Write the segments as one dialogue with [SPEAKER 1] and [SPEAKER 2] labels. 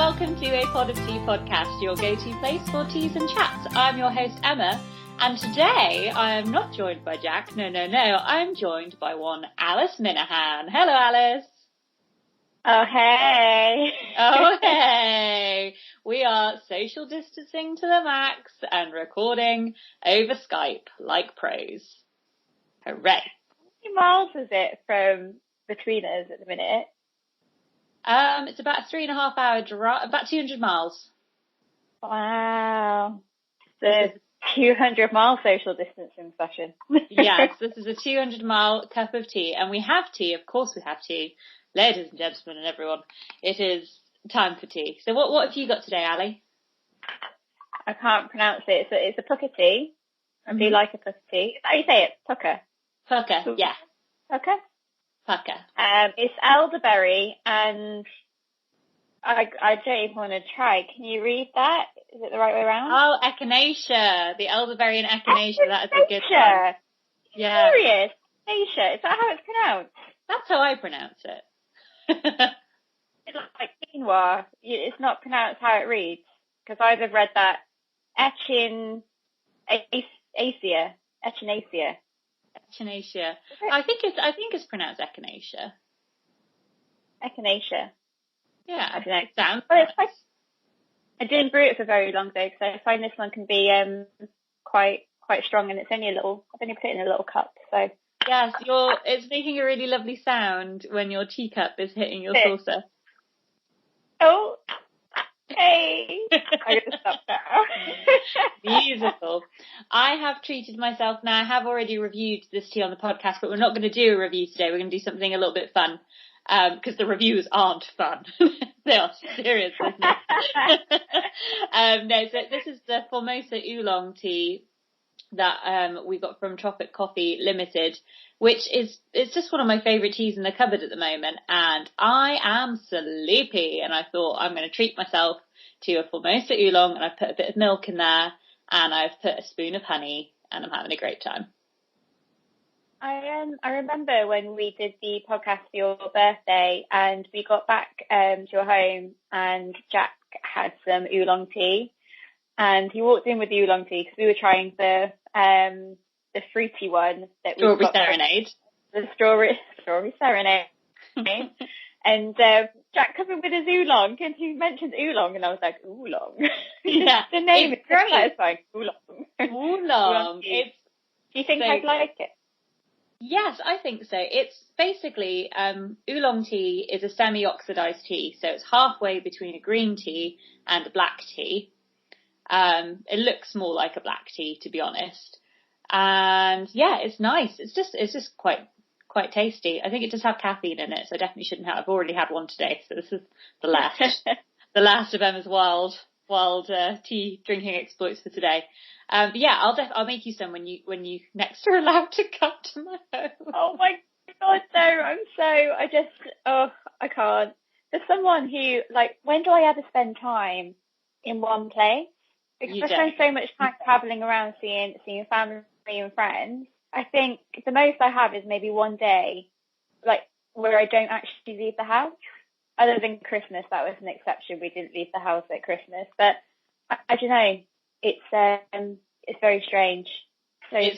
[SPEAKER 1] welcome to A Pod of Tea podcast, your go-to place for teas and chats. I'm your host Emma, and today I am not joined by Jack. No, I'm joined by one Alice Minihan. Hello, Alice.
[SPEAKER 2] Oh, hey.
[SPEAKER 1] Oh, hey. We are social distancing to the max and recording over Skype like pros. Hooray.
[SPEAKER 2] How many miles is it from between us at the minute?
[SPEAKER 1] It's about a 3.5 hour drive, about 200 miles.
[SPEAKER 2] Wow. The 200-mile social distancing session.
[SPEAKER 1] Yes, this is a 200-mile cup of tea, and we have tea. Of course we have tea. Ladies and gentlemen and everyone, it is time for tea. So what have you got today, Ali?
[SPEAKER 2] I can't pronounce it. It's a Pukka tea. I do like a Pukka tea. How do you say it? Pukka?
[SPEAKER 1] Pukka, yeah.
[SPEAKER 2] Pukka?
[SPEAKER 1] Pukka.
[SPEAKER 2] It's elderberry, and I don't even want to try. Can you read that? Is it the right way around?
[SPEAKER 1] Oh, Echinacea. The elderberry and Echinacea. That is a good one. Yeah.
[SPEAKER 2] Serious? Echinacea. Is that how it's pronounced?
[SPEAKER 1] That's how I pronounce it.
[SPEAKER 2] It's like quinoa. It's not pronounced how it reads. Because I'd have read that Echinacea.
[SPEAKER 1] Echinacea. I think it's pronounced Echinacea.
[SPEAKER 2] Echinacea.
[SPEAKER 1] Yeah.
[SPEAKER 2] I don't know.
[SPEAKER 1] It sounds
[SPEAKER 2] nice. I didn't brew it for very long though, because I find this one can be quite strong, and it's only I've only put it in a little cup, so.
[SPEAKER 1] Yes, it's making a really lovely sound when your teacup is hitting your saucer.
[SPEAKER 2] Oh, hey! I'm gonna stop now.
[SPEAKER 1] Beautiful. I have treated myself now. I have already reviewed this tea on the podcast, but we're not going to do a review today. We're going to do something a little bit fun, because the reviews aren't fun. They are serious business. No, so this is the Formosa Oolong tea that we got from Tropic Coffee Limited, which it's just one of my favourite teas in the cupboard at the moment, and I am sleepy, and I thought I'm going to treat myself to a Formosa Oolong, and I've put a bit of milk in there, and I've put a spoon of honey, and I'm having a great time.
[SPEAKER 2] I remember when we did the podcast for your birthday, and we got back to your home, and Jack had some oolong tea, and he walked in with the oolong tea because we were trying the fruity one that we
[SPEAKER 1] Strawberry Serenade.
[SPEAKER 2] The strawberry serenade. And Jack comes in with his oolong, and he mentioned oolong, and I was like, oolong.
[SPEAKER 1] Yeah,
[SPEAKER 2] the name is
[SPEAKER 1] great.
[SPEAKER 2] Satisfying. Oolong.
[SPEAKER 1] Oolong.
[SPEAKER 2] Do you think I'd like it?
[SPEAKER 1] Yes, I think so. It's basically, oolong tea is a semi-oxidized tea, so it's halfway between a green tea and a black tea. It looks more like a black tea, to be honest. And yeah, it's nice. It's just quite tasty. I think it does have caffeine in it, so I definitely shouldn't have. I've already had one today, so this is the last of Emma's wild tea drinking exploits for today. But yeah, I'll make you some when you next are allowed to come to my home.
[SPEAKER 2] Oh my God, no! I can't. There's someone who, like, when do I ever spend time in one place? Because I spend so much time travelling around seeing family and friends. I think the most I have is maybe one day, like, where I don't actually leave the house. Other than Christmas, that was an exception. We didn't leave the house at Christmas, but I don't know. It's very strange. Strange.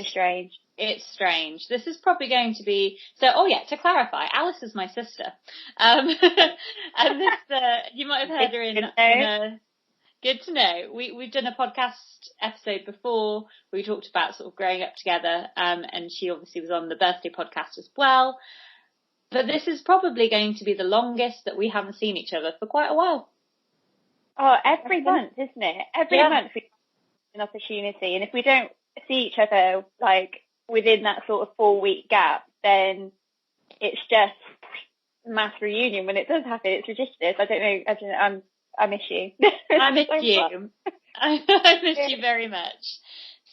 [SPEAKER 1] It's strange. This is probably going to be to clarify, Alice is my sister. And this you might have heard her in a good to know. We've done a podcast episode before. We talked about sort of growing up together, and she obviously was on the birthday podcast as well. But this is probably going to be the longest that we haven't seen each other for quite a while.
[SPEAKER 2] Oh, every month, isn't it? Every month we have an opportunity, and if we don't see each other like within that sort of 4-week gap, then it's just mass reunion. When it does happen, it's ridiculous. I don't know. I miss you.
[SPEAKER 1] I miss you. I miss you very much.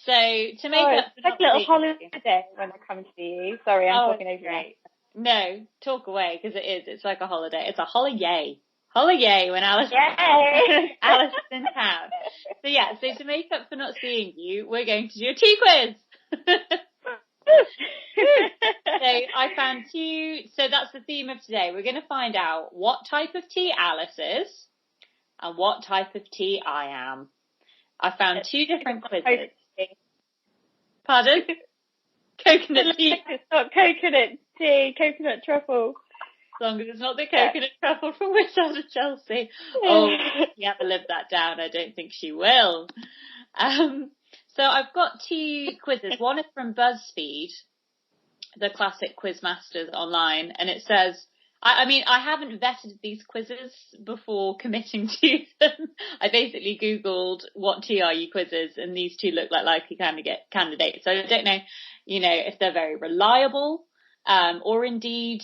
[SPEAKER 1] So to make up,
[SPEAKER 2] it's like a little holiday when I come to see you. Sorry, I'm talking over you.
[SPEAKER 1] No, talk away, because it is. It's like a holiday. It's a holiday. Holiday when Alice Alice is in town. So yeah, so to make up for not seeing you, we're going to do a tea quiz. So I found two. So that's the theme of today. We're going to find out what type of tea Alice is, and what type of tea I am. I found 2 different quizzes. Pardon? Coconut tea.
[SPEAKER 2] It's not coconut tea, coconut truffle.
[SPEAKER 1] As long as it's not the coconut truffle from Which Out of Chelsea. Oh, you have to live that down. I don't think she will. So I've got 2 quizzes. One is from BuzzFeed, the classic quizmasters online, and it says, I mean, I haven't vetted these quizzes before committing to them. I basically Googled what tea are you quizzes, and these 2 look like likely candidates. So I don't know, if they're very reliable, or indeed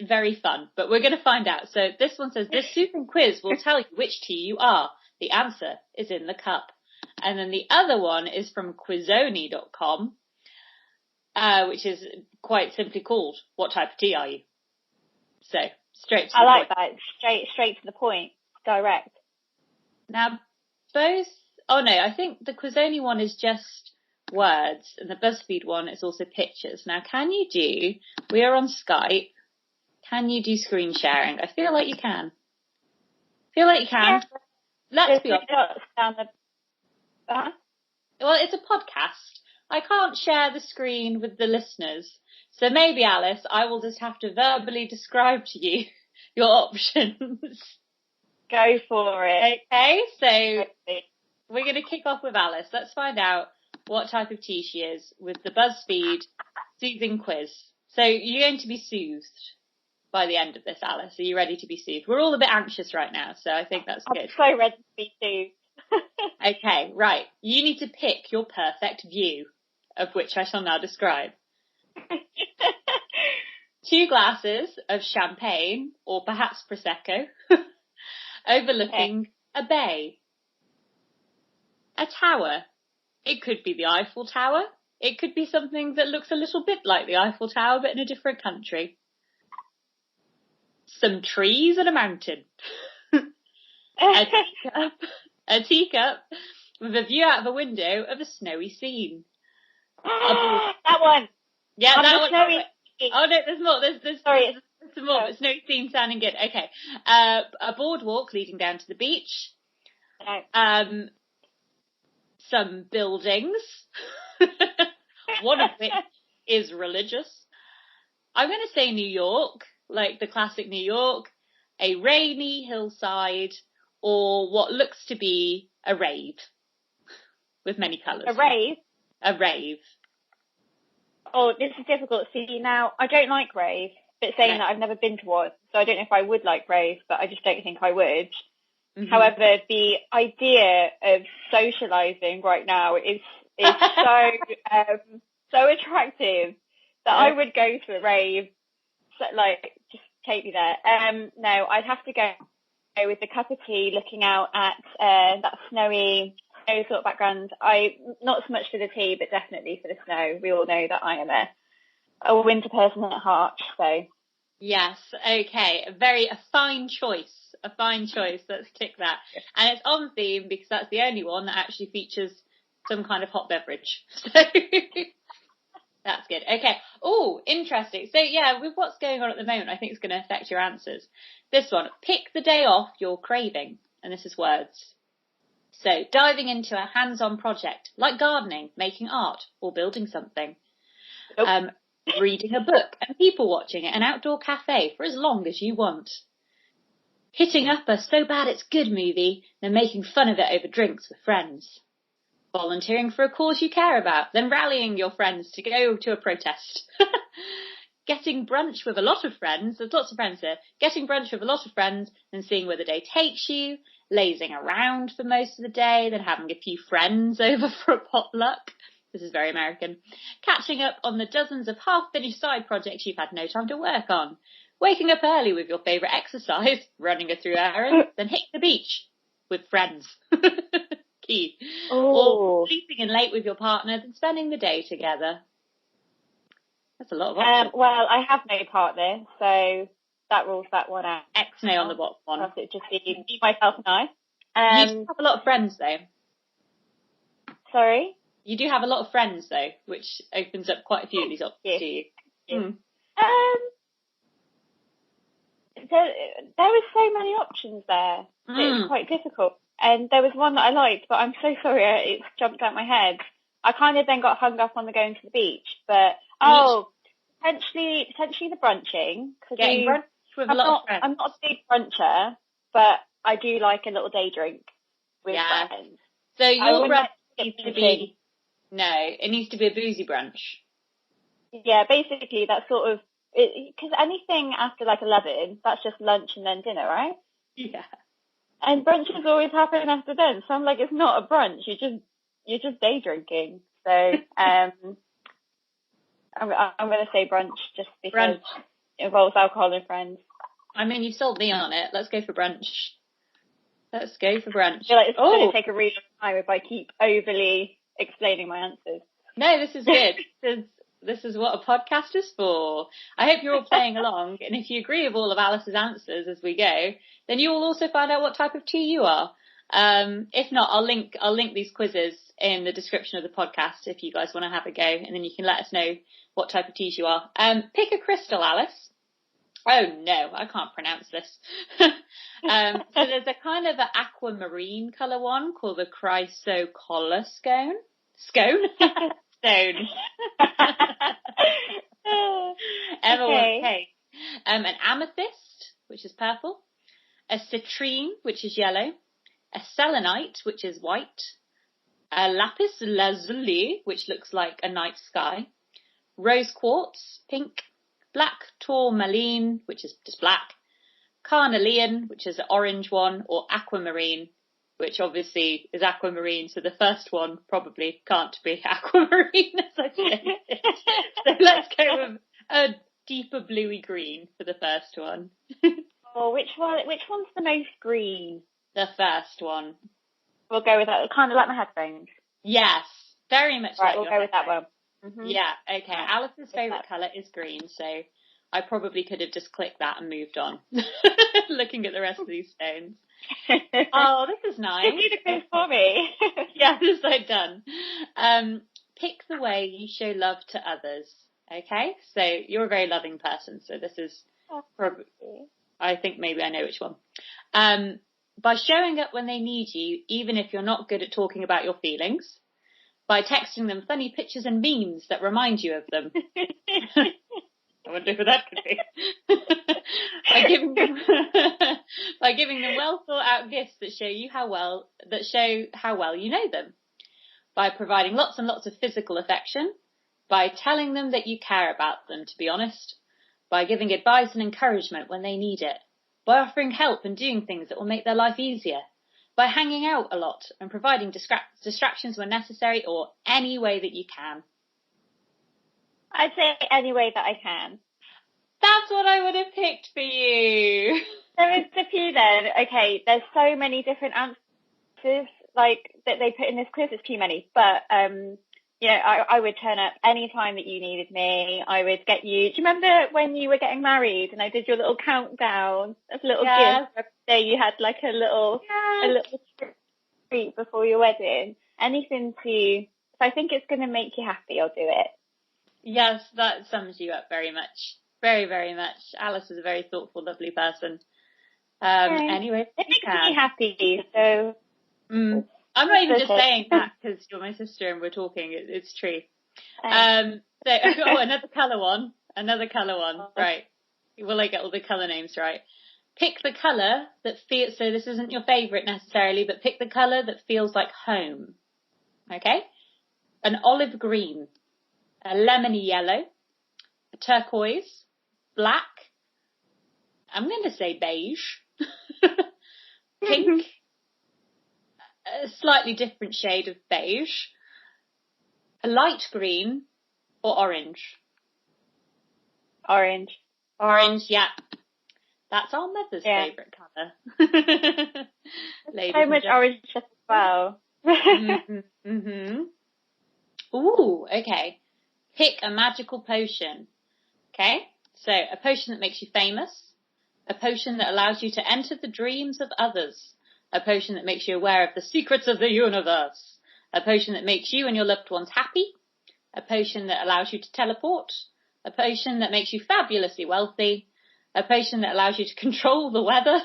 [SPEAKER 1] very fun, but we're going to find out. So this one says, this super quiz will tell you which tea you are. The answer is in the cup. And then the other one is from quizoni.com, which is quite simply called, what type of tea are you? So straight to the point.
[SPEAKER 2] I like that. Straight to the point. Direct.
[SPEAKER 1] Now I think the Quizoni one is just words, and the BuzzFeed one is also pictures. Now, we are on Skype. Can you do screen sharing? I feel like you can. Yeah. Let's be honest. Well, it's a podcast. I can't share the screen with the listeners. So maybe, Alice, I will just have to verbally describe to you your options.
[SPEAKER 2] Go for it.
[SPEAKER 1] Okay, so we're going to kick off with Alice. Let's find out what type of tea she is with the BuzzFeed soothing quiz. So you're going to be soothed by the end of this, Alice. Are you ready to be soothed? We're all a bit anxious right now, so I think that's good.
[SPEAKER 2] I'm so ready to be soothed.
[SPEAKER 1] Okay, right. You need to pick your perfect view, of which I shall now describe. 2 glasses of champagne, or perhaps Prosecco, overlooking a bay. A tower. It could be the Eiffel Tower. It could be something that looks a little bit like the Eiffel Tower, but in a different country. Some trees and a mountain. A teacup with a view out of a window of a snowy scene.
[SPEAKER 2] That one.
[SPEAKER 1] Yeah, that one.
[SPEAKER 2] Snowy.
[SPEAKER 1] Oh no, there's more. There's some more. But snowy scene sounding good. Okay. A boardwalk leading down to the beach.
[SPEAKER 2] No.
[SPEAKER 1] Some buildings. One of which is religious. I'm going to say New York, like the classic New York, a rainy hillside, or what looks to be a rave with many colours.
[SPEAKER 2] A rave?
[SPEAKER 1] A rave.
[SPEAKER 2] Oh, this is difficult. See, now, I don't like rave, but saying that I've never been to one, so I don't know if I would like rave, but I just don't think I would. Mm-hmm. However, the idea of socialising right now is so attractive that I would go to a rave. So, just take me there. No, I'd have to go with a cup of tea, looking out at that snowy sort of background. Not so much for the tea, but definitely for the snow. We all know that I am a winter person at heart. So
[SPEAKER 1] yes, okay, a fine choice. Let's tick that. And it's on theme because that's the only one that actually features some kind of hot beverage. So that's good. Okay. Oh, interesting. So yeah, with what's going on at the moment, I think it's going to affect your answers. This one, pick the day off you're craving. And this is words. So diving into a hands-on project like gardening, making art, or building something. Nope. Reading a book and people watching at an outdoor cafe for as long as you want. Hitting up a so bad it's good movie, then making fun of it over drinks with friends. Volunteering for a cause you care about, then rallying your friends to go to a protest. Getting brunch with a lot of friends, there's lots of friends here, getting brunch with a lot of friends, then seeing where the day takes you, lazing around for most of the day, then having a few friends over for a potluck. This is very American. Catching up on the dozens of half-finished side projects you've had no time to work on. Waking up early with your favourite exercise, running a through errand, then hitting the beach with friends. Key. Or sleeping in late with your partner, then spending the day together. That's a lot of options.
[SPEAKER 2] Well, I have no partner, so that rules that one out.
[SPEAKER 1] X-nay on the bottom one.
[SPEAKER 2] Because it just be myself and I.
[SPEAKER 1] You do have a lot of friends, though.
[SPEAKER 2] Sorry?
[SPEAKER 1] You do have a lot of friends, though, which opens up quite a few of these options to you.
[SPEAKER 2] Yeah. there were so many options there. It's quite difficult. And there was one that I liked, but I'm so sorry, it's jumped out my head. I kind of then got hung up on the going to the beach, but potentially the brunching.
[SPEAKER 1] Getting brunch with a lot of friends.
[SPEAKER 2] I'm not a big bruncher, but I do like a little day drink with friends.
[SPEAKER 1] So your brunch needs to be it needs to be a boozy brunch.
[SPEAKER 2] Yeah, basically that's sort of because anything after like 11, that's just lunch and then dinner, right?
[SPEAKER 1] Yeah. And
[SPEAKER 2] brunches always happen after then, so I'm like, it's not a brunch. You're just day drinking. So I'm going to say brunch just because it involves alcohol and friends.
[SPEAKER 1] I mean, you sold me on it. Let's go for brunch. Let's go for brunch.
[SPEAKER 2] I feel like it's going to take a really long time if I keep overly explaining my answers.
[SPEAKER 1] No, this is good. This is what a podcast is for. I hope you're all playing along, and if you agree with all of Alice's answers as we go, then you will also find out what type of tea you are. If not, I'll link these quizzes in the description of the podcast if you guys want to have a go, and then you can let us know what type of teas you are. Pick a crystal, Alice. Oh no, I can't pronounce this. So there's a kind of an aquamarine colour one called the chrysocolla stone. Emma wants cake. An amethyst, which is purple. A citrine, which is yellow. A selenite, which is white. A lapis lazuli, which looks like a night sky. Rose quartz, pink. Black tourmaline, which is just black. Carnelian, which is an orange one, or aquamarine, which obviously is aquamarine, so the first one probably can't be aquamarine as I changed it. So let's go with a deeper bluey green for the first one.
[SPEAKER 2] Which one's the most green?
[SPEAKER 1] The first one.
[SPEAKER 2] We'll go with that. Kind of like my headphones.
[SPEAKER 1] Yes, very much
[SPEAKER 2] right, we'll go with that one.
[SPEAKER 1] Mm-hmm. Yeah, okay. Alice's favourite colour is green, so I probably could have just clicked that and moved on, looking at the rest of these stones. Oh, this is nice.
[SPEAKER 2] You did a quiz for me.
[SPEAKER 1] Yeah, this is like done. Pick the way you show love to others, okay? So you're a very loving person, so this is probably, I think maybe I know which one. By showing up when they need you, even if you're not good at talking about your feelings. By texting them funny pictures and memes that remind you of them. I wonder who that could be. by giving them well thought out gifts that show how well you know them. By providing lots and lots of physical affection. By telling them that you care about them, to be honest. By giving advice and encouragement when they need it. By offering help and doing things that will make their life easier. By hanging out a lot and providing distractions when necessary, or any way that you can.
[SPEAKER 2] I'd say any way that I can.
[SPEAKER 1] That's what I would have picked for you.
[SPEAKER 2] There is a few then. Okay, there's so many different answers like that they put in this quiz. It's too many. But I would turn up any time that you needed me. I would get you. Do you remember when you were getting married and I did your little countdown of little gifts? There you had like a little treat before your wedding. Anything if I think it's going to make you happy, I'll do it.
[SPEAKER 1] Yes, that sums you up very much. Very, very much. Alice is a very thoughtful, lovely person. Anyway,
[SPEAKER 2] it makes me happy. So
[SPEAKER 1] I'm not even just saying that because you're my sister and we're talking. It's true. Another colour one. Right. Will I get all the colour names right? Pick the colour that feels, so this isn't your favourite necessarily, but pick the colour that feels like home. Okay? An olive green, a lemony yellow, a turquoise, black, I'm going to say beige, pink, a slightly different shade of beige, a light green, or orange.
[SPEAKER 2] Orange,
[SPEAKER 1] yeah. That's our mother's favourite colour.
[SPEAKER 2] So much orange as well.
[SPEAKER 1] Ooh, okay. Pick a magical potion. Okay? So, a potion that makes you famous. A potion that allows you to enter the dreams of others. A potion that makes you aware of the secrets of the universe. A potion that makes you and your loved ones happy. A potion that allows you to teleport. A potion that makes you fabulously wealthy. a potion that allows you to control the weather,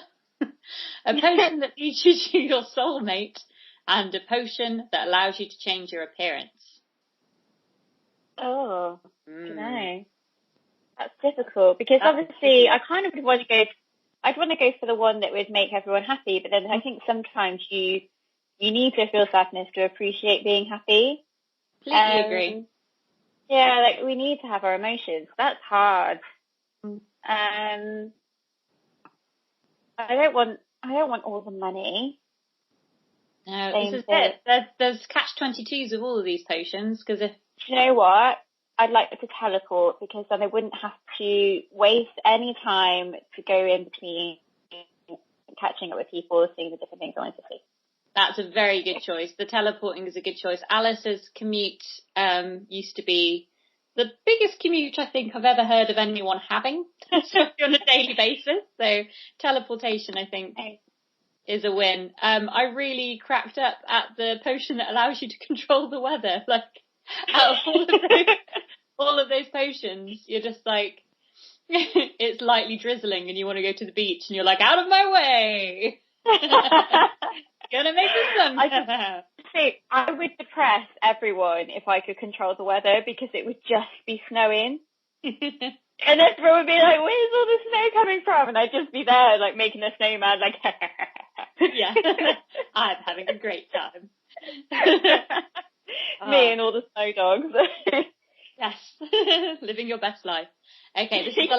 [SPEAKER 1] a potion that leads you to your soulmate, and a potion that allows you to change your appearance.
[SPEAKER 2] Oh, no. That's difficult because obviously I kind of would want to go. I'd want to go for the one that would make everyone happy, but then I think sometimes you need to feel sadness to appreciate being happy.
[SPEAKER 1] Completely agree.
[SPEAKER 2] Yeah, like we need to have our emotions. That's hard. I don't want all the money.
[SPEAKER 1] No, this is it. There's catch-22s with all of these potions because if
[SPEAKER 2] you know what, I'd like to teleport because then I wouldn't have to waste any time to go in between catching up with people, seeing the different things I wanted to see.
[SPEAKER 1] That's a very good choice. The teleporting is a good choice. Alice's commute used to be the biggest commute I think I've ever heard of anyone having on a daily basis. So teleportation, I think, is a win. I really cracked up at the potion that allows you to control the weather. Like, out of all of those potions, you're just like, it's lightly drizzling and you want to go to the beach and you're like, out of my way. Gonna make the sun.
[SPEAKER 2] I would depress everyone if I could control the weather because it would just be snowing. And everyone would be like, where's all the snow coming from? And I'd just be there, like, making a snowman, like,
[SPEAKER 1] yeah, I'm having a great time.
[SPEAKER 2] Me and all the snow dogs.
[SPEAKER 1] Yes, living your best life. Okay, this is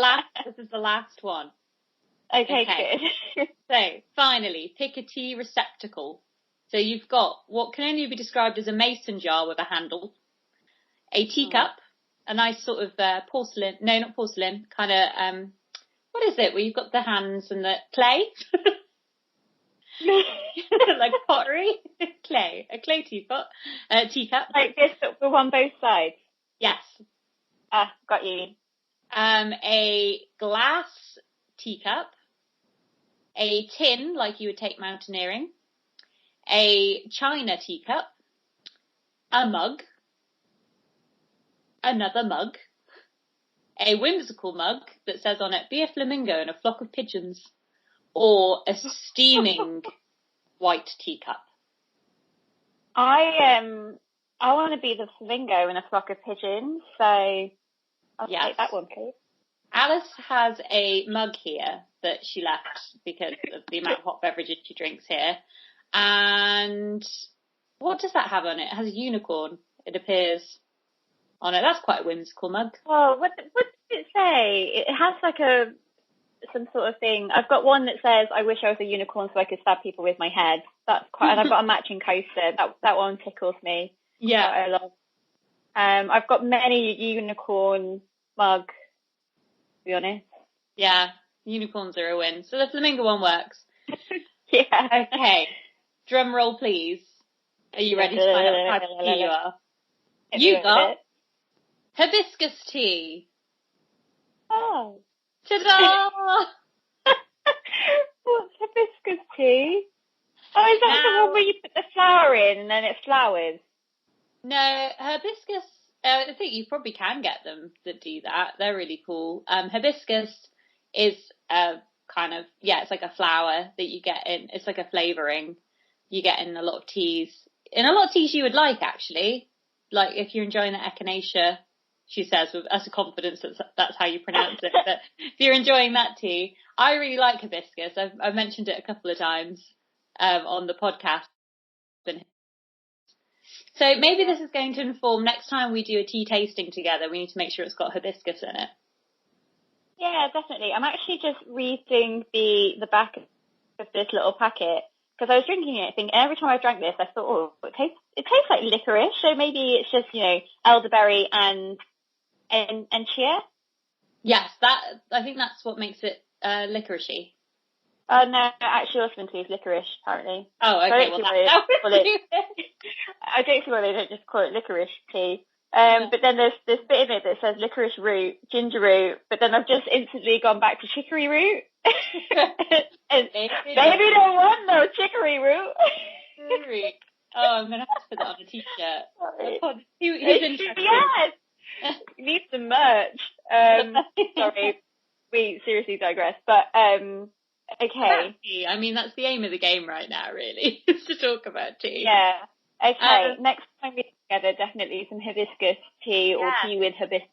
[SPEAKER 1] the last one.
[SPEAKER 2] Okay. Good.
[SPEAKER 1] So, finally, pick a tea receptacle. So you've got what can only be described as a mason jar with a handle, a teacup, a nice sort of porcelain, no, not porcelain, kind of, what is it, where you've got the hands and the clay? Like pottery? Clay. A clay teapot. Teacup.
[SPEAKER 2] Like this, for on both sides?
[SPEAKER 1] Yes.
[SPEAKER 2] Got you.
[SPEAKER 1] A glass teacup, a tin, like you would take mountaineering, a china teacup, a mug, another mug, a whimsical mug that says on it, be a flamingo and a flock of pigeons, or a steaming white teacup.
[SPEAKER 2] I want to be the flamingo and a flock of pigeons, so I'll take that one, please.
[SPEAKER 1] Alice has a mug here that she left because of the amount of hot beverages she drinks here. And what does that have on it? It has a unicorn, it appears, on it. That's quite a whimsical mug.
[SPEAKER 2] Oh, what does it say? It has like some sort of thing. I've got one that says, I wish I was a unicorn so I could stab people with my head. That's quite, and I've got a matching coaster. That one tickles me.
[SPEAKER 1] Yeah.
[SPEAKER 2] I love. I've got many unicorn mugs, to be honest.
[SPEAKER 1] Yeah, unicorns are a win. So the flamingo one works.
[SPEAKER 2] Yeah.
[SPEAKER 1] Okay. Drum roll, please. Are you ready to find out what type of tea you are? You got hibiscus tea.
[SPEAKER 2] Oh.
[SPEAKER 1] Ta-da!
[SPEAKER 2] What's hibiscus tea? Oh, is that the one where you put the flower in and then it flowers?
[SPEAKER 1] No, hibiscus, I think you probably can get them that do that. They're really cool. Hibiscus is kind of, it's like a flower that you get in, it's like a flavouring you get in a lot of teas. In a lot of teas you would like, actually. Like, if you're enjoying the Echinacea, she says, with us confidence that's how you pronounce it. But if you're enjoying that tea, I really like hibiscus. I've mentioned it a couple of times on the podcast. So maybe this is going to inform next time we do a tea tasting together, we need to make sure it's got hibiscus in it.
[SPEAKER 2] Yeah, definitely. I'm actually just reading the back of this little packet because I was drinking it, thinking every time I drank this, I thought, it tastes like licorice. So maybe it's just, elderberry and chia.
[SPEAKER 1] Yes, I think that's what makes it licoricey.
[SPEAKER 2] No, actually, ultimately it's licorice, apparently.
[SPEAKER 1] Oh, okay.
[SPEAKER 2] I don't see why they don't just call it licorice tea. But then there's this bit in it that says licorice root, ginger root, but then I've just instantly gone back to chicory root. And baby don't want no chicory root.
[SPEAKER 1] Oh, I'm going to have to put that on a t-shirt. Who's interested?
[SPEAKER 2] Yes! You need some merch. Sorry. we seriously digress. But okay.
[SPEAKER 1] I mean, that's the aim of the game right now, really, is to talk about tea.
[SPEAKER 2] Yeah. Okay. Next time we're together, definitely some hibiscus tea or tea with hibiscus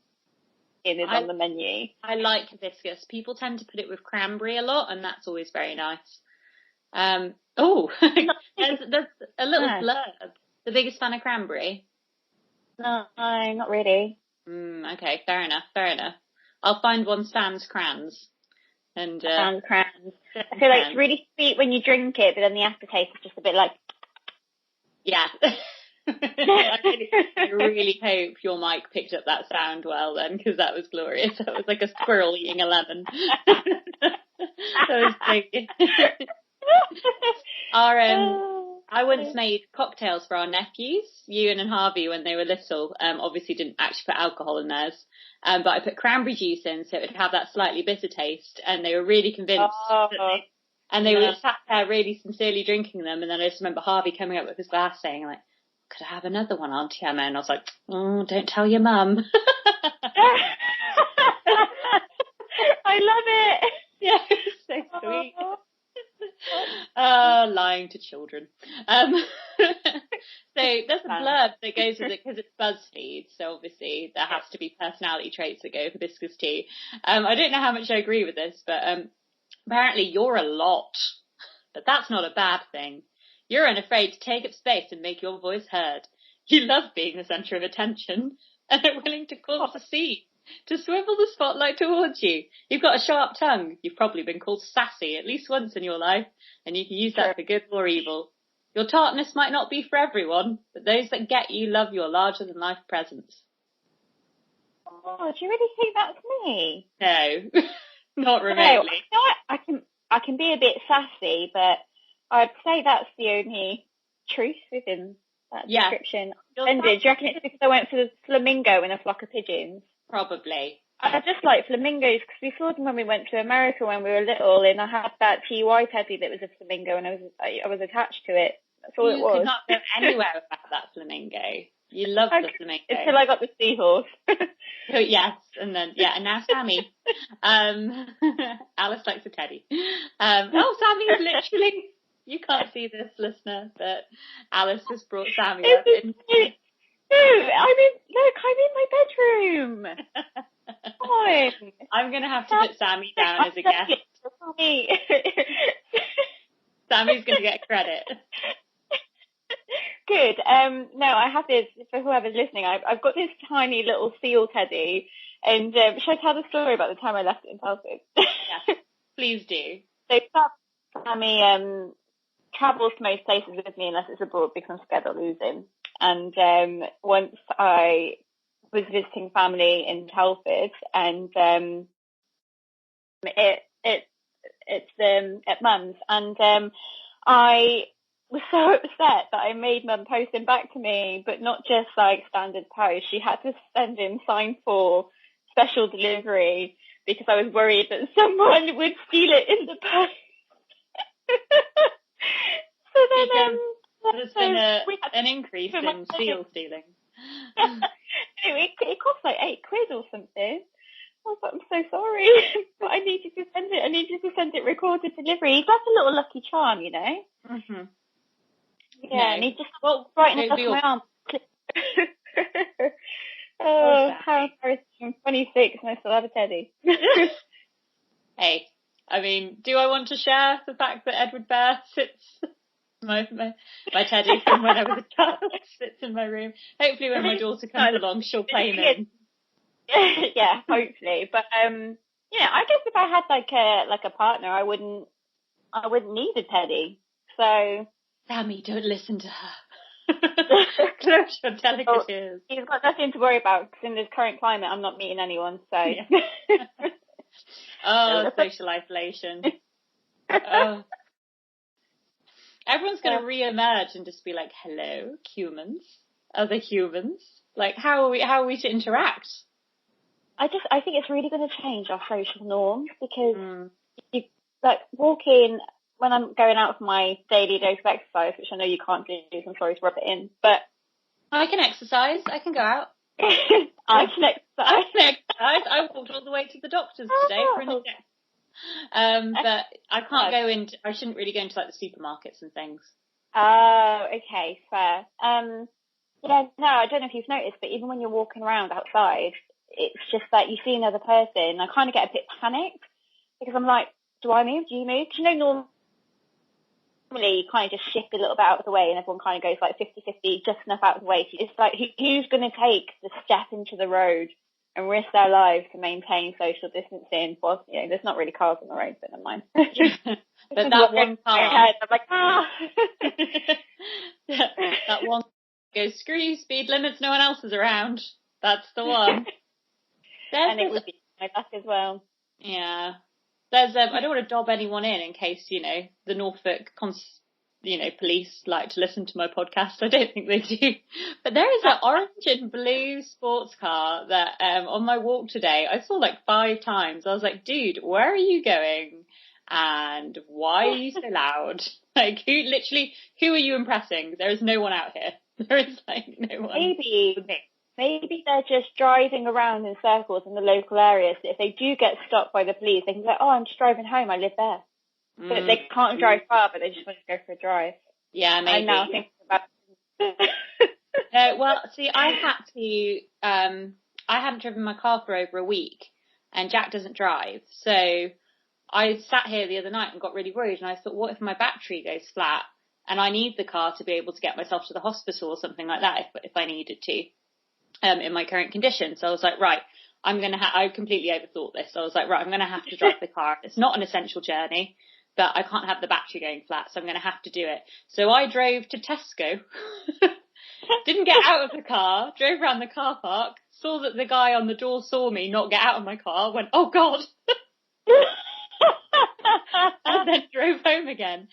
[SPEAKER 2] is on the menu.
[SPEAKER 1] I like hibiscus. People tend to put it with cranberry a lot, and that's always very nice. There's a little blurb. The biggest fan of cranberry?
[SPEAKER 2] No, not really.
[SPEAKER 1] Okay, fair enough. I'll find one sans crans. And
[SPEAKER 2] sans crans. I feel like it's really sweet when you drink it, but then the aftertaste is just a bit like...
[SPEAKER 1] Yeah. I really hope your mic picked up that sound well then, because that was glorious. That was like a squirrel eating a lemon. That was so good. I once made cocktails for our nephews, Ewan and Harvey, when they were little. Obviously didn't actually put alcohol in theirs, but I put cranberry juice in so it would have that slightly bitter taste, and they were really convinced. They were sat there really sincerely drinking them, and then I just remember Harvey coming up with his glass saying, like, "Could I have another one, Auntie Emma?" And I was like, "Oh, don't tell your mum."
[SPEAKER 2] I love it.
[SPEAKER 1] Yeah, it's so sweet. Lying to children. So there's a blurb that goes with it because it's BuzzFeed, so obviously there has to be personality traits that go for hibiscus tea. I don't know how much I agree with this, but apparently you're a lot, but that's not a bad thing. You're unafraid to take up space and make your voice heard. You love being the centre of attention and are willing to cause the scene, to swivel the spotlight towards you. You've got a sharp tongue. You've probably been called sassy at least once in your life, and you can use that for good or evil. Your tartness might not be for everyone, but those that get you love your larger-than-life presence.
[SPEAKER 2] Oh, do you really think that's me?
[SPEAKER 1] No, not remotely.
[SPEAKER 2] No, I can be a bit sassy, but I'd say that's the only truth within that description. Do you reckon it's because I went for the flamingo in a flock of pigeons?
[SPEAKER 1] Probably.
[SPEAKER 2] I just like flamingos because we saw them when we went to America when we were little, and I had that TY teddy that was a flamingo, and I was attached to it. That's all it was.
[SPEAKER 1] You could not go anywhere without that flamingo. You love the flamingo.
[SPEAKER 2] Until I got the seahorse.
[SPEAKER 1] Oh, yes, and now Sammy. Alice likes a teddy. Sammy is literally... You can't see this, listener, but Alice just brought Sammy up. I'm in my bedroom. Fine. I'm going to have to put Sammy down as a guest. Sammy's going to get credit.
[SPEAKER 2] Good. No, I have this, for whoever's listening, I've got this tiny little seal teddy, and should I tell the story about the time I left it in Telford?
[SPEAKER 1] Yes, please do.
[SPEAKER 2] So Sammy travels to most places with me unless it's abroad because I'm scared I'll lose him. And once I was visiting family in Telford, and it's at Mum's, and I was so upset that I made Mum post him back to me, but not just like standard post. She had to send him signed for special delivery because I was worried that someone would steal it in the post. So then,
[SPEAKER 1] there's been an increase in seal stealing.
[SPEAKER 2] It cost like £8 or something. I was like, I'm so sorry, but I need you to send it. I need you to send it recorded delivery. That's a little lucky charm, you know. Mm-hmm. Yeah, and he just right in the top of my arm. How embarrassing! I'm 26 and I still have a teddy.
[SPEAKER 1] Hey, I mean, do I want to share the fact that Edward Bear sits? My teddy from when I was a child sits in my room. Hopefully when my daughter comes along, she'll claim him.
[SPEAKER 2] Yeah, hopefully. But I guess if I had like a partner, I wouldn't need a teddy. So
[SPEAKER 1] Sammy, don't listen to her. Close your delicate ears.
[SPEAKER 2] He's got nothing to worry about because in this current climate, I'm not meeting anyone. So
[SPEAKER 1] social isolation. Everyone's going to re-emerge and just be like, hello, humans, other humans. Like, how are we to interact?
[SPEAKER 2] I think it's really going to change our social norms because you like walking when I'm going out for my daily dose of exercise, which I know you can't do, so I'm sorry to rub it in, but
[SPEAKER 1] I can exercise. I can go out.
[SPEAKER 2] I can exercise.
[SPEAKER 1] I walked all the way to the doctor's today for an injection. But I can't go into, I shouldn't really go into like the supermarkets and things.
[SPEAKER 2] Oh, okay, fair. Yeah, no, I don't know if you've noticed, but even when you're walking around outside, it's just that you see another person. I kind of get a bit panicked because I'm like, do I move? Do you move? Do you know normally you kind of just shift a little bit out of the way and everyone kind of goes like 50-50, just enough out of the way. So it's like, who's going to take the step into the road and risk their lives to maintain social distancing? Well, you know, there's not really cars on the road, but never mind.
[SPEAKER 1] But that one car,
[SPEAKER 2] I'm like,
[SPEAKER 1] that one goes, screw you, speed limits, no one else is around. That's the one.
[SPEAKER 2] And it would be my back as well.
[SPEAKER 1] Yeah. There's I don't want to dob anyone in case, you know, the Norfolk police like to listen to my podcast. I don't think they do. But there is an orange and blue sports car that on my walk today I saw like 5 times. I was like, dude, where are you going? And why are you so loud? Like, who are you impressing? There is no one out here. There is like no one.
[SPEAKER 2] Maybe they're just driving around in circles in the local areas. If they do get stopped by the police, they can go, oh, I'm just driving home, I live there. But they can't drive far, but they just want to go for a drive.
[SPEAKER 1] Yeah, maybe.
[SPEAKER 2] I'm now thinking about
[SPEAKER 1] well, see, I hadn't driven my car for over a week, and Jack doesn't drive. So I sat here the other night and got really worried, and I thought, what if my battery goes flat and I need the car to be able to get myself to the hospital or something like that if I needed to. In my current condition. So I was like, right, I completely overthought this. So I was like, right, I'm going to have to drive the car. It's not an essential journey, but I can't have the battery going flat. So I'm going to have to do it. So I drove to Tesco, didn't get out of the car, drove around the car park, saw that the guy on the door saw me not get out of my car, went, oh God, and then drove home again.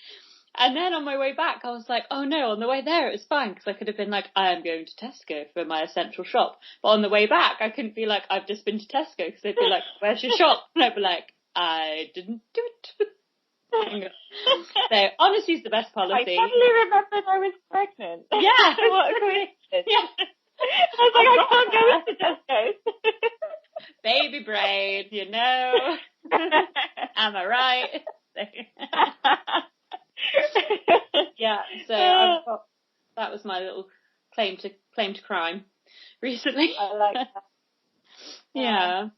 [SPEAKER 1] And then on my way back, I was like, oh no, on the way there it was fine, because I could have been like, I am going to Tesco for my essential shop. But on the way back, I couldn't be like, I've just been to Tesco, because they'd be like, where's your shop? And I'd be like, I didn't do it. So honesty is the best policy.
[SPEAKER 2] I suddenly remembered I was pregnant.
[SPEAKER 1] Yeah.
[SPEAKER 2] What a coincidence.
[SPEAKER 1] Yeah.
[SPEAKER 2] I was like, I can't go into Tesco.
[SPEAKER 1] Baby brain, you know. Am I right? Yeah, so that was my little claim to crime recently.
[SPEAKER 2] I like that.
[SPEAKER 1] Yeah.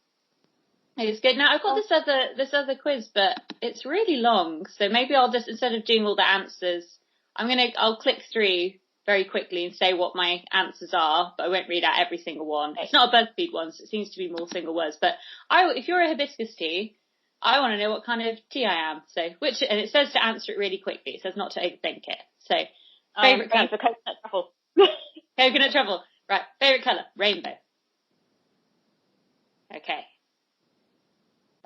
[SPEAKER 1] It's good. Now I've got this other quiz, but it's really long, so maybe I'll just, instead of doing all the answers, I'll click through very quickly and say what my answers are, but I won't read out every single one. It's not a BuzzFeed one, so it seems to be more single words, but if you're a hibiscus tea, I want to know what kind of tea I am. So, and it says to answer it really quickly. It says not to overthink it. So, favourite colour.
[SPEAKER 2] For coconut truffle.
[SPEAKER 1] Coconut truffle. Right. Favourite colour. Rainbow. Okay.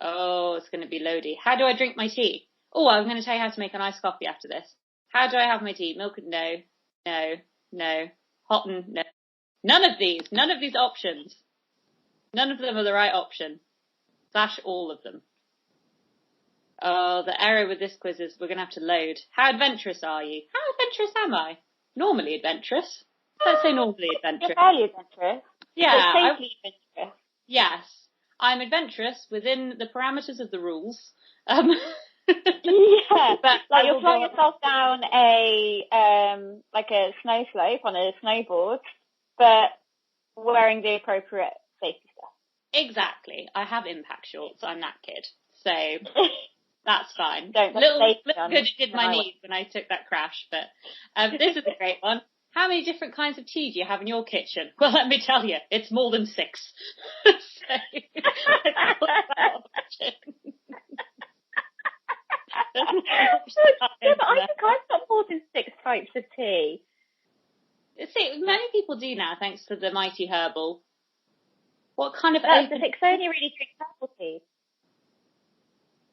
[SPEAKER 1] Oh, it's going to be loady. How do I drink my tea? Oh, I'm going to tell you how to make an iced coffee after this. How do I have my tea? Milk? No. Hot? No. None of these options. None of them are the right option. / all of them. Oh, the error with this quiz is we're going to have to load. How adventurous are you? How adventurous am I? Normally adventurous. Let's say normally adventurous.
[SPEAKER 2] You're fairly adventurous.
[SPEAKER 1] Yeah.
[SPEAKER 2] Safely adventurous.
[SPEAKER 1] Yes. I'm adventurous within the parameters of the rules.
[SPEAKER 2] Yeah, but like you'll fly yourself down a snow slope on a snowboard, but wearing the appropriate safety stuff.
[SPEAKER 1] Exactly. I have impact shorts. I'm that kid. So that's fine.
[SPEAKER 2] Little
[SPEAKER 1] good did my knees when I took that crash, but this is a great one. How many different kinds of tea do you have in your kitchen? Well, let me tell you, it's more than 6.
[SPEAKER 2] But I think I've got more than 6 types of tea.
[SPEAKER 1] See, many people do now, thanks to the mighty herbal. What kind of
[SPEAKER 2] the six only really drink herbal tea.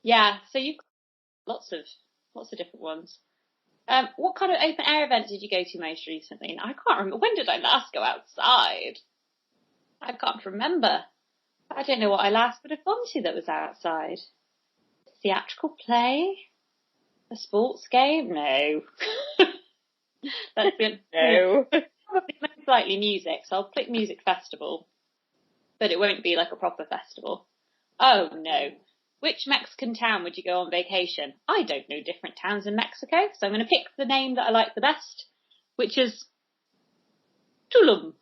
[SPEAKER 1] Yeah, so you've got lots of different ones. What kind of open air event did you go to most recently? And I can't remember. When did I last go outside? I can't remember. I don't know what I last would have gone to that was outside. Theatrical play? A sports game? No. That's good.
[SPEAKER 2] No.
[SPEAKER 1] probably most likely music, so I'll click music festival, but it won't be like a proper festival. Oh no. Which Mexican town would you go on vacation? I don't know different towns in Mexico, so I'm going to pick the name that I like the best, which is Tulum.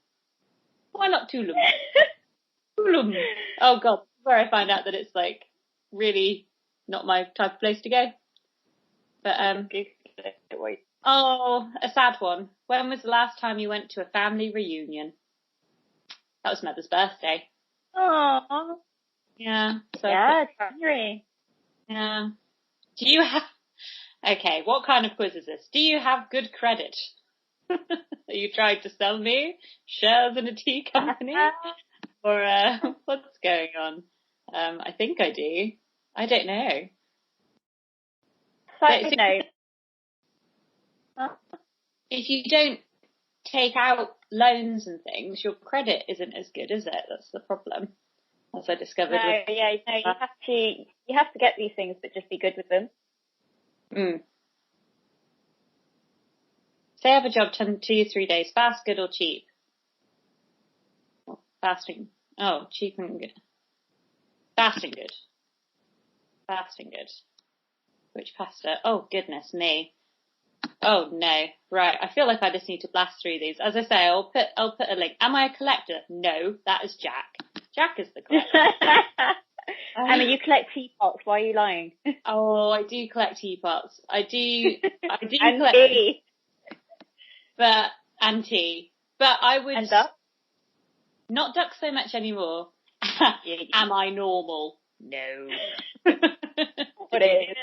[SPEAKER 1] Why not Tulum? Tulum. Oh God, where I find out that it's like really not my type of place to go. But oh, a sad one. When was the last time you went to a family reunion? That was Mother's birthday.
[SPEAKER 2] Oh.
[SPEAKER 1] Yeah. So
[SPEAKER 2] yeah, January.
[SPEAKER 1] Yeah. Do you have... Okay, what kind of quiz is this? Do you have good credit? Are you trying to sell me shares in a tea company? Or what's going on? I think I do. I don't know.
[SPEAKER 2] Side note.
[SPEAKER 1] If you don't take out loans and things, your credit isn't as good, is it? That's the problem. As I discovered.
[SPEAKER 2] You have to get these things, but just be good with them.
[SPEAKER 1] Say I have a job 2 to 3 days, fast, good or cheap? Fasting. Oh, cheap and good. Fast and good. Fast and good. Which pasta? Oh, goodness me. Oh, no. Right. I feel like I just need to blast through these. As I say, I'll put a link. Am I a collector? No, that is Jack. Jack is the collector.
[SPEAKER 2] Emma, you collect teapots. Why are you lying?
[SPEAKER 1] Oh, I do collect teapots. I do
[SPEAKER 2] and
[SPEAKER 1] collect
[SPEAKER 2] tea.
[SPEAKER 1] And tea. But I would...
[SPEAKER 2] And duck?
[SPEAKER 1] Not duck so much anymore. Am I normal? No.
[SPEAKER 2] What is?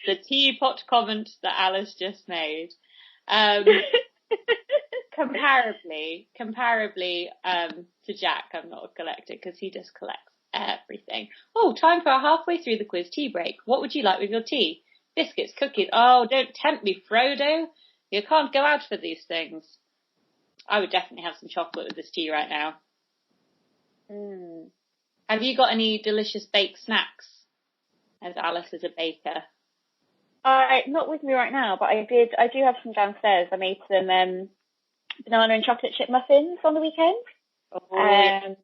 [SPEAKER 1] The teapot comment that Alice just made. Comparably to Jack, I'm not a collector because he just collects everything. Oh, time for a halfway through the quiz tea break. What would you like with your tea? Biscuits, cookies. Oh, don't tempt me, Frodo. You can't go out for these things. I would definitely have some chocolate with this tea right now. Have you got any delicious baked snacks? As Alice is a baker.
[SPEAKER 2] Not with me right now, but I do have some downstairs. I made some banana and chocolate chip muffins on the weekend. Yeah,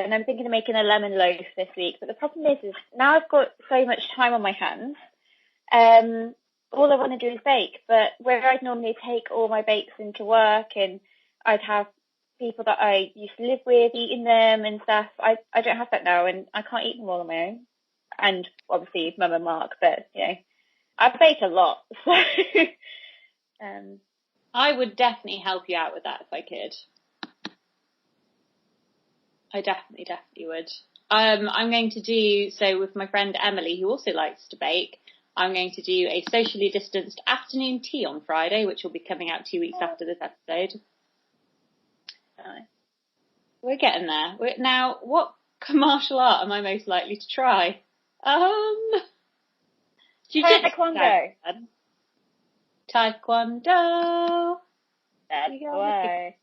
[SPEAKER 2] and I'm thinking of making a lemon loaf this week. But the problem is now I've got so much time on my hands. All I want to do is bake. But where I'd normally take all my bakes into work and I'd have people that I used to live with eating them and stuff, I don't have that now, and I can't eat them all on my own. And obviously Mum and Mark, but I bake a lot, so
[SPEAKER 1] I would definitely help you out with that if I could. I definitely would. I'm going to do so with my friend Emily, who also likes to bake. I'm going to do a socially distanced afternoon tea on Friday, which will be coming out 2 weeks after this episode. We're getting there. Now, what martial art am I most likely to try?
[SPEAKER 2] Taekwondo.
[SPEAKER 1] Taekwondo.
[SPEAKER 2] That's why.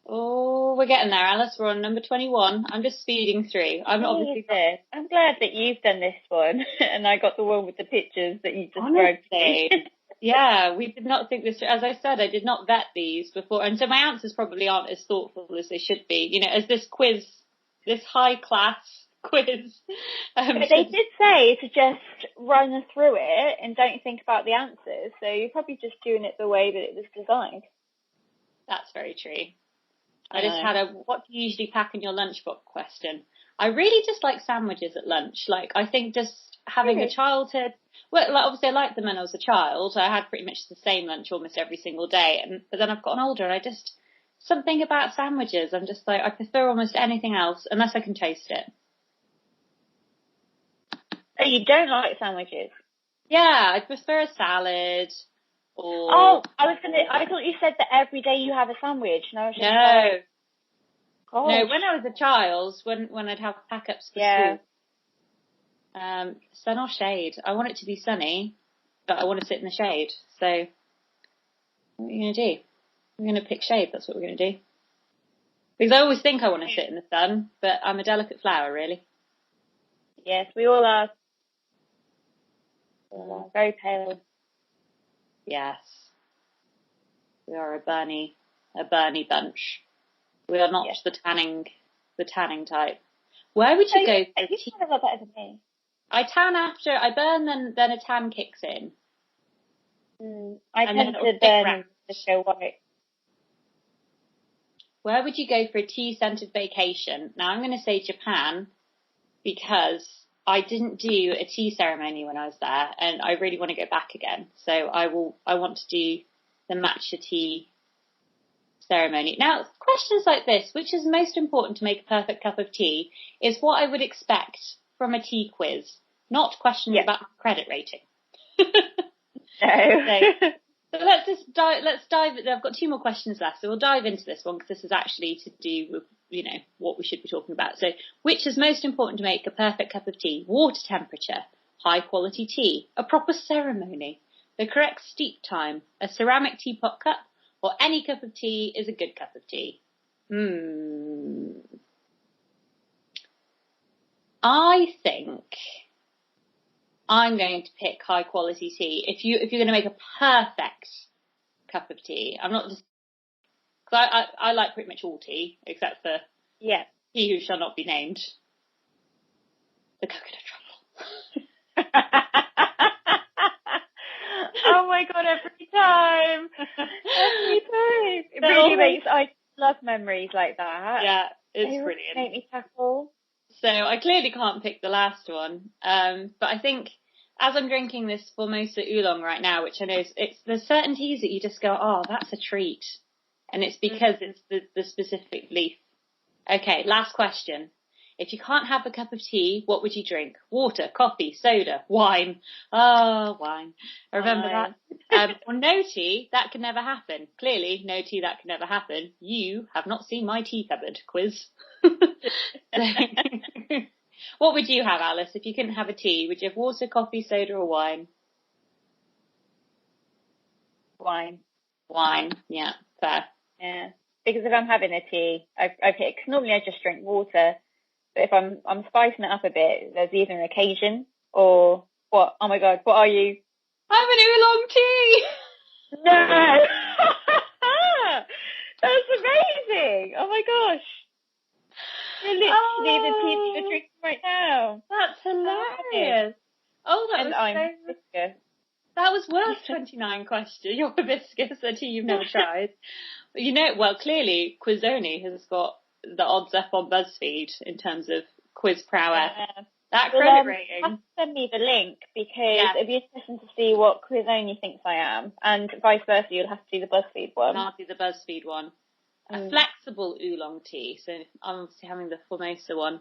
[SPEAKER 1] Oh, we're getting there, Alice. We're on number 21. I'm just speeding through. I'm
[SPEAKER 2] glad that you've done this one, and I got the one with the pictures that you described today.
[SPEAKER 1] Yeah, we did not think this. As I said, I did not vet these before, and so my answers probably aren't as thoughtful as they should be. As this quiz, this high class quiz.
[SPEAKER 2] But they did say to just run through it and don't think about the answers. So you're probably just doing it the way that it was designed.
[SPEAKER 1] That's very true. I just had a what do you usually pack in your lunchbox question. I really just like sandwiches at lunch. Like, I think just having a childhood, well, like, obviously I liked them when I was a child. I had pretty much the same lunch almost every single day. But then I've gotten older and something about sandwiches. I'm just like, I prefer almost anything else unless I can taste it.
[SPEAKER 2] Oh, you don't like sandwiches?
[SPEAKER 1] Yeah, I prefer a salad.
[SPEAKER 2] I thought you said that every day you have a sandwich. And I was just
[SPEAKER 1] no, when I was a child, when I'd have pack-ups for school. Sun or shade. I want it to be sunny, but I want to sit in the shade. So, what are you going to do? We're going to pick shade. That's what we're going to do. Because I always think I want to sit in the sun, but I'm a delicate flower, really.
[SPEAKER 2] Yes, we all are. Very pale.
[SPEAKER 1] Yes. We are a Bernie bunch. We are not the tanning type. Where would you go for a tea?
[SPEAKER 2] You kind of better than me.
[SPEAKER 1] I tan after, I burn, then a tan kicks in.
[SPEAKER 2] I tend to burn to show white.
[SPEAKER 1] Where would you go for a tea-scented vacation? Now, I'm going to say Japan because I didn't do a tea ceremony when I was there, and I really want to go back again. So I want to do the matcha tea ceremony. Now, questions like this, which is most important to make a perfect cup of tea, is what I would expect from a tea quiz, not questions about credit rating.
[SPEAKER 2] No.
[SPEAKER 1] So let's dive. I've got 2 more questions left, so we'll dive into this one because this is actually to do with, what we should be talking about. So, which is most important to make a perfect cup of tea? Water temperature, high quality tea, a proper ceremony, the correct steep time, a ceramic teapot cup, or any cup of tea is a good cup of tea? I think I'm going to pick high quality tea. If you're going to make a perfect cup of tea, I'm not just, because I like pretty much all tea except for he who shall not be named, the coconut truffle.
[SPEAKER 2] Oh my god! Every time. It really makes. I love memories like that.
[SPEAKER 1] Yeah, it's brilliant.
[SPEAKER 2] Make me chuckle.
[SPEAKER 1] So I clearly can't pick the last one, but I think as I'm drinking this Formosa Oolong right now, which I know there's certain teas that you just go, oh, that's a treat, and it's because it's the specific leaf. Okay, last question. If you can't have a cup of tea, what would you drink? Water, coffee, soda, wine. Oh, wine. I remember that. Or no tea, that can never happen. Clearly, no tea, that can never happen. You have not seen my tea cupboard quiz. What would you have, Alice, if you couldn't have a tea? Would you have water, coffee, soda, or wine?
[SPEAKER 2] Wine.
[SPEAKER 1] Wine, yeah, fair.
[SPEAKER 2] Yeah, because if I'm having a tea, I pick. Normally, I just drink water. But if I'm spicing it up a bit, there's either an occasion or what? Oh my god, what are you?
[SPEAKER 1] I'm an Oolong tea.
[SPEAKER 2] No, that's amazing. Oh my gosh, you're literally the tea that you're drinking right now.
[SPEAKER 1] That's hilarious. Oh, that was worth 29 questions. Your hibiscus, a tea you've never tried. But clearly Quizoni has got the odds up on BuzzFeed in terms of quiz prowess. That credit rating.
[SPEAKER 2] Have to send me the link because it'd be interesting to see what Quizoni thinks I am, and vice versa. You'll have to do the BuzzFeed one.
[SPEAKER 1] I'll do the BuzzFeed one. A flexible Oolong tea. So I'm obviously having the Formosa one.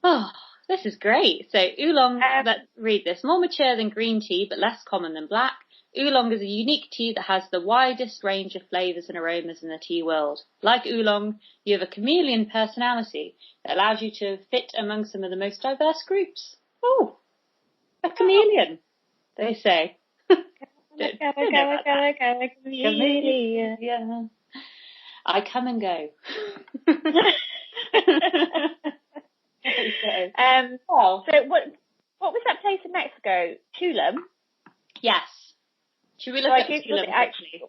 [SPEAKER 1] Oh, this is great. So Oolong, let's read this. More mature than green tea, but less common than black. Oolong is a unique tea that has the widest range of flavours and aromas in the tea world. Like Oolong, you have a chameleon personality that allows you to fit among some of the most diverse groups. Oh, a chameleon, they say. Chameleon. Yeah. I come and go.
[SPEAKER 2] So what was that place in Mexico? Tulam?
[SPEAKER 1] Yes. Should we look at Tulam actually?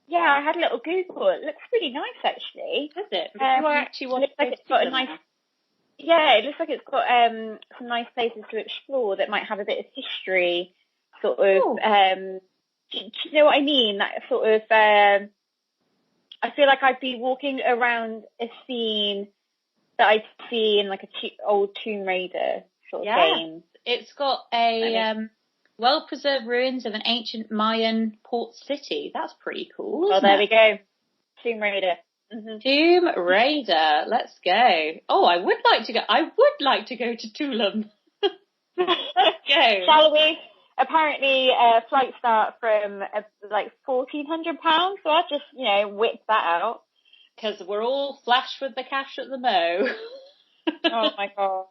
[SPEAKER 2] Yeah, I had a little Google. It looks really nice actually.
[SPEAKER 1] Does it? It looks like it's got a nice.
[SPEAKER 2] Yeah, it looks like it's got some nice places to explore that might have a bit of history. Sort of. Do you know what I mean? That sort of. I feel like I'd be walking around a scene that I'd see in like a old Tomb Raider sort of game.
[SPEAKER 1] It's got a well-preserved ruins of an ancient Mayan port city. That's pretty cool.
[SPEAKER 2] Oh, there we go. Tomb Raider. Mm-hmm.
[SPEAKER 1] Tomb Raider. Let's go. Oh, I would like to go. I would like to go to Tulam. Let's go.
[SPEAKER 2] Shall we? Apparently, flights start from like £1,400, so I'll just, whip that out.
[SPEAKER 1] Because we're all flash with the cash at the mo.
[SPEAKER 2] Oh my god.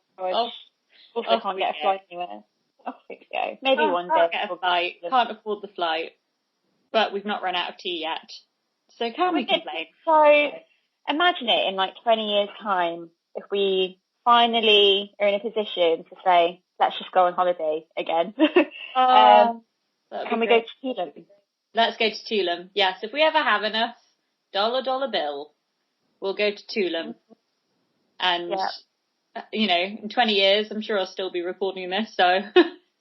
[SPEAKER 2] Also can't get a flight anywhere. Off we go. Maybe one day.
[SPEAKER 1] Get a flight. Can't afford the flight. But we've not run out of tea yet. So can we complain?
[SPEAKER 2] So imagine it in like 20 years' time if we finally are in a position to say, let's just go on holiday again. Can we go to Toolong?
[SPEAKER 1] Let's go to Toolong. Yes, if we ever have enough dollar bill, we'll go to Toolong. And, you know, in 20 years, I'm sure I'll still be recording this, so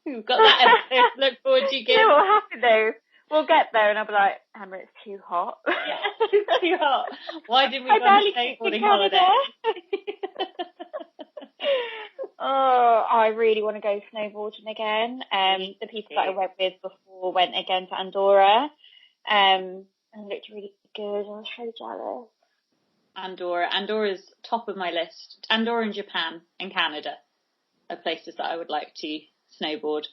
[SPEAKER 1] we've got that episode to look forward to.
[SPEAKER 2] You know what will happen though? We'll get there and I'll be like, Emma, it's too hot.
[SPEAKER 1] Yeah, it's too hot. Why didn't we go on a skateboarding holiday?
[SPEAKER 2] Oh, I really want to go snowboarding again. The people that I went with before went again to Andorra. And it looked really good. I was so jealous.
[SPEAKER 1] Andorra's top of my list. Andorra and Japan and Canada are places that I would like to snowboard.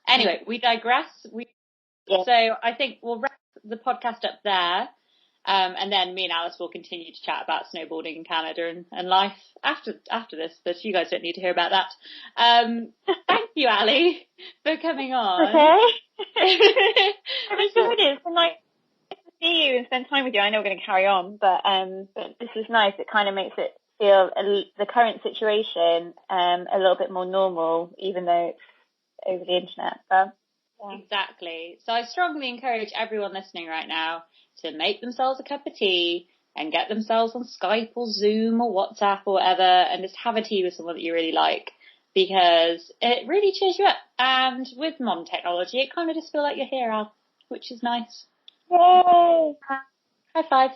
[SPEAKER 1] Anyway, we digress. So I think we'll wrap the podcast up there. And then me and Alice will continue to chat about snowboarding in Canada and life after this, but you guys don't need to hear about that. Thank you, Ali, for coming on.
[SPEAKER 2] Okay. It's been nice to see you and spend time with you. I know we're going to carry on, but this is nice. It kind of makes it feel the current situation a little bit more normal, even though it's over the internet. But, yeah.
[SPEAKER 1] Exactly. So I strongly encourage everyone listening right now to make themselves a cup of tea and get themselves on Skype or Zoom or WhatsApp or whatever and just have a tea with someone that you really like, because it really cheers you up. And with modern technology, it kind of just feels like you're here, Al, which is nice.
[SPEAKER 2] Yay!
[SPEAKER 1] High five.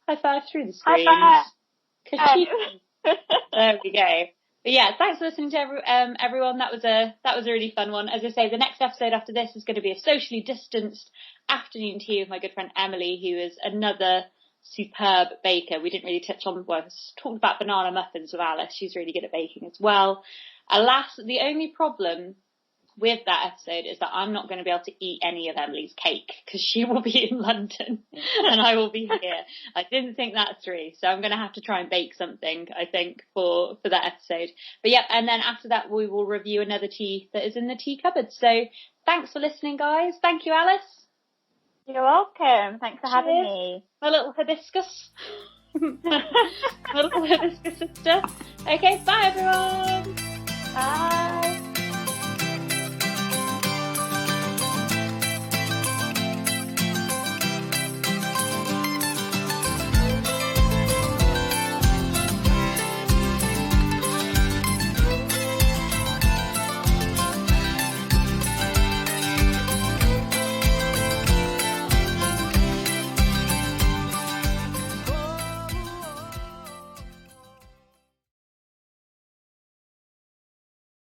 [SPEAKER 1] High five through the screen. There we go. But yeah, thanks for listening to everyone. That was a really fun one. As I say, the next episode after this is going to be a socially distanced afternoon tea with my good friend Emily, who is another superb baker. We didn't really touch on, talked about banana muffins with Alice. She's really good at baking as well. Alas, the only problem with that episode is that I'm not going to be able to eat any of Emily's cake because she will be in London and I will be here. I didn't think that through, so I'm going to have to try and bake something, I think, for that episode. But yeah, and then after that we will review another tea that is in the tea cupboard. So thanks for listening, guys. Thank you, Alice.
[SPEAKER 2] You're welcome. Thanks for having me.
[SPEAKER 1] My little hibiscus. My little hibiscus sister. Okay, bye everyone.
[SPEAKER 2] Bye.